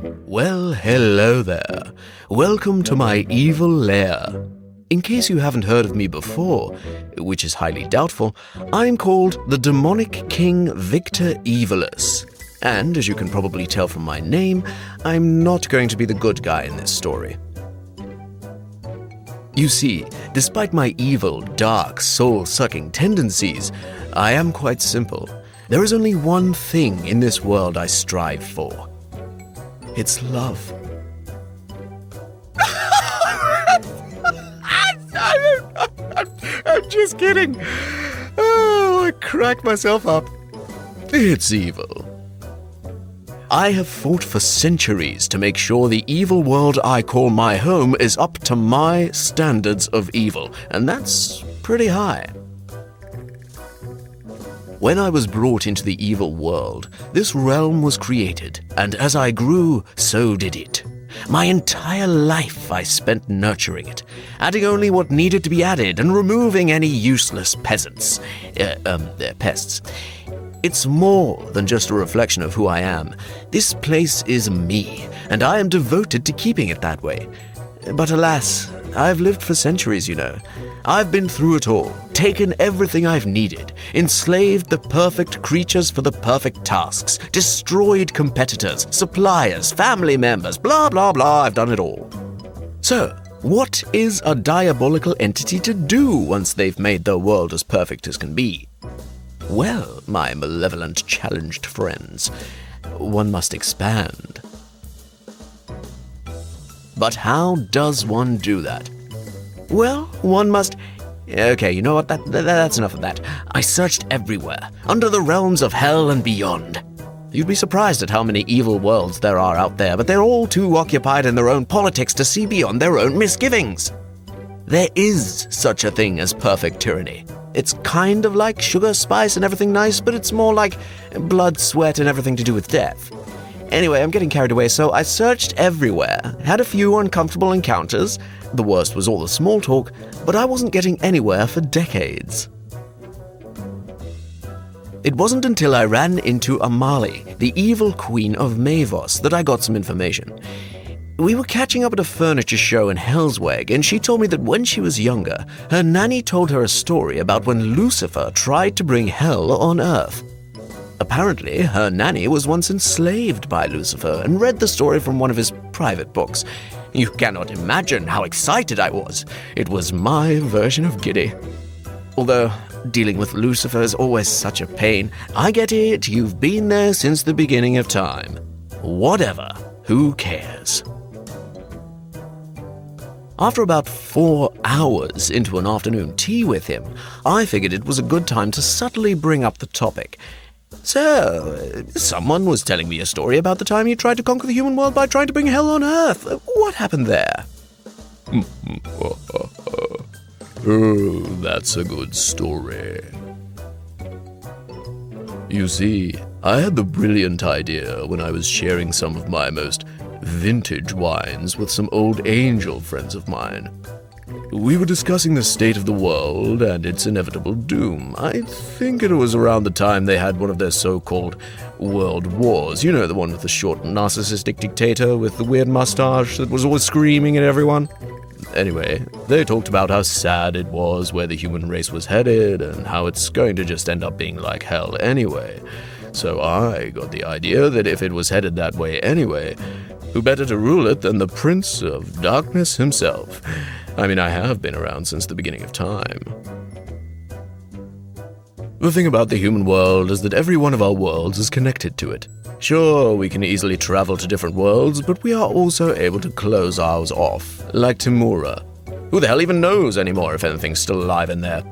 Well, hello there. Welcome to my evil lair. In case you haven't heard of me before, which is highly doubtful, I'm called the demonic King Victor Evilous. And as you can probably tell from my name, I'm not going to be the good guy in this story. You see, despite my evil, dark, soul-sucking tendencies, I am quite simple. There is only one thing in this world I strive for. It's love. I'm just kidding. Oh, I cracked myself up. It's evil. I have fought for centuries to make sure the evil world I call my home is up to my standards of evil, and that's pretty high. When I was brought into the evil world, this realm was created, and as I grew, so did it. My entire life I spent nurturing it, adding only what needed to be added and removing any useless pests. It's more than just a reflection of who I am. This place is me, and I am devoted to keeping it that way. But alas, I've lived for centuries, you know. I've been through it all, taken everything I've needed, enslaved the perfect creatures for the perfect tasks, destroyed competitors, suppliers, family members, blah, blah, blah, I've done it all. So, what is a diabolical entity to do once they've made their world as perfect as can be? Well, my malevolent challenged friends, one must expand. But how does one do that? Well, one must... Okay, you know what? That's enough of that. I searched everywhere, under the realms of hell and beyond. You'd be surprised at how many evil worlds there are out there, but they're all too occupied in their own politics to see beyond their own misgivings. There is such a thing as perfect tyranny. It's kind of like sugar, spice, and everything nice, but it's more like blood, sweat, and everything to do with death. Anyway, I'm getting carried away, so I searched everywhere, had a few uncomfortable encounters. The worst was all the small talk, but I wasn't getting anywhere for decades. It wasn't until I ran into Amali, the evil queen of Mavos, that I got some information. We were catching up at a furniture show in Hellsweg, and she told me that when she was younger, her nanny told her a story about when Lucifer tried to bring hell on Earth. Apparently, her nanny was once enslaved by Lucifer and read the story from one of his private books. You cannot imagine how excited I was. It was my version of giddy. Although, dealing with Lucifer is always such a pain. I get it, you've been there since the beginning of time. Whatever, who cares? After about 4 hours into an afternoon tea with him, I figured it was a good time to subtly bring up the topic. So, someone was telling me a story about the time you tried to conquer the human world by trying to bring hell on Earth. What happened there? Oh, that's a good story. You see, I had the brilliant idea when I was sharing some of my most vintage wines with some old angel friends of mine. We were discussing the state of the world and its inevitable doom. I think it was around the time they had one of their so-called world wars. You know, the one with the short narcissistic dictator with the weird mustache that was always screaming at everyone. Anyway, they talked about how sad it was where the human race was headed and how it's going to just end up being like hell anyway. So I got the idea that if it was headed that way anyway, who better to rule it than the Prince of Darkness himself? I mean, I have been around since the beginning of time. The thing about the human world is that every one of our worlds is connected to it. Sure, we can easily travel to different worlds, but we are also able to close ours off, like Timura. Who the hell even knows anymore if anything's still alive in there?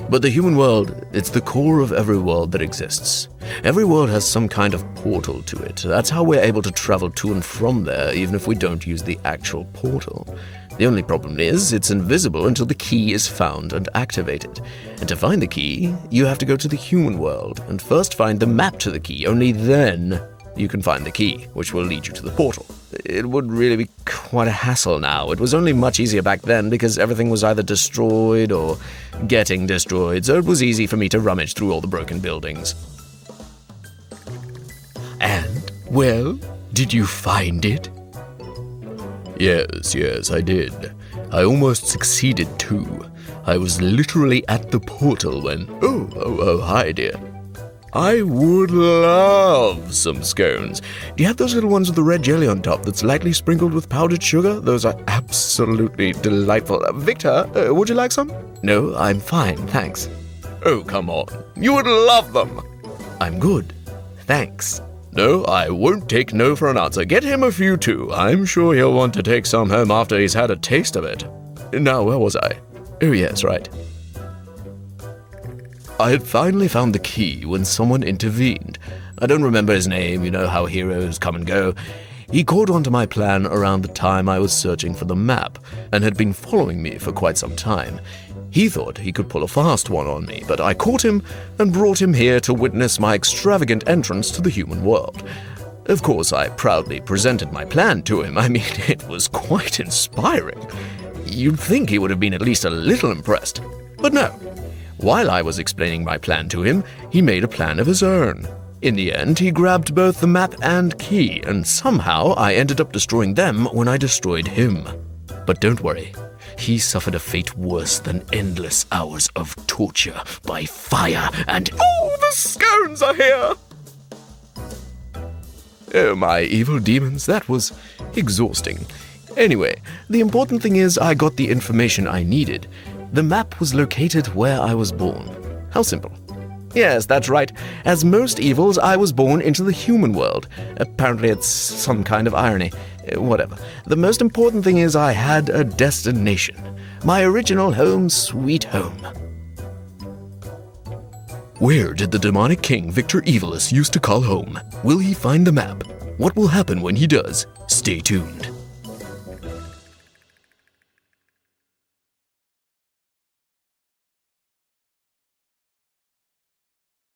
But the human world, it's the core of every world that exists. Every world has some kind of portal to it. That's how we're able to travel to and from there, even if we don't use the actual portal. The only problem is, it's invisible until the key is found and activated. And to find the key, you have to go to the human world, and first find the map to the key. Only then you can find the key, which will lead you to the portal. It would really be quite a hassle now. It was only much easier back then because everything was either destroyed or getting destroyed, so it was easy for me to rummage through all the broken buildings. And, well, Did you find it? Yes, I did. I almost succeeded too. I was literally at the portal when... Oh, hi dear. I would love some scones. Do you have those little ones with the red jelly on top that's lightly sprinkled with powdered sugar? Those are absolutely delightful. Victor, would you like some? No, I'm fine, thanks. Oh, come on. You would love them. I'm good, thanks. No, I won't take no for an answer. Get him a few too. I'm sure he'll want to take some home after he's had a taste of it. Now, where was I? Oh, yes, right. I had finally found the key when someone intervened. I don't remember his name, you know how heroes come and go. He caught on to my plan around the time I was searching for the map, and had been following me for quite some time. He thought he could pull a fast one on me, but I caught him and brought him here to witness my extravagant entrance to the human world. Of course, I proudly presented my plan to him. I mean, it was quite inspiring. You'd think he would have been at least a little impressed. But no. While I was explaining my plan to him, he made a plan of his own. In the end, he grabbed both the map and key, and somehow I ended up destroying them when I destroyed him. But don't worry, he suffered a fate worse than endless hours of torture by fire and... Oh, the scones are here! Oh, my evil demons, that was exhausting. Anyway, the important thing is I got the information I needed. The map was located where I was born. How simple. Yes, that's right. As most evils, I was born into the human world. Apparently it's some kind of irony. Whatever. The most important thing is I had a destination. My original home, sweet home. Where did the demonic King Victor Evilous used to call home? Will he find the map? What will happen when he does? Stay tuned.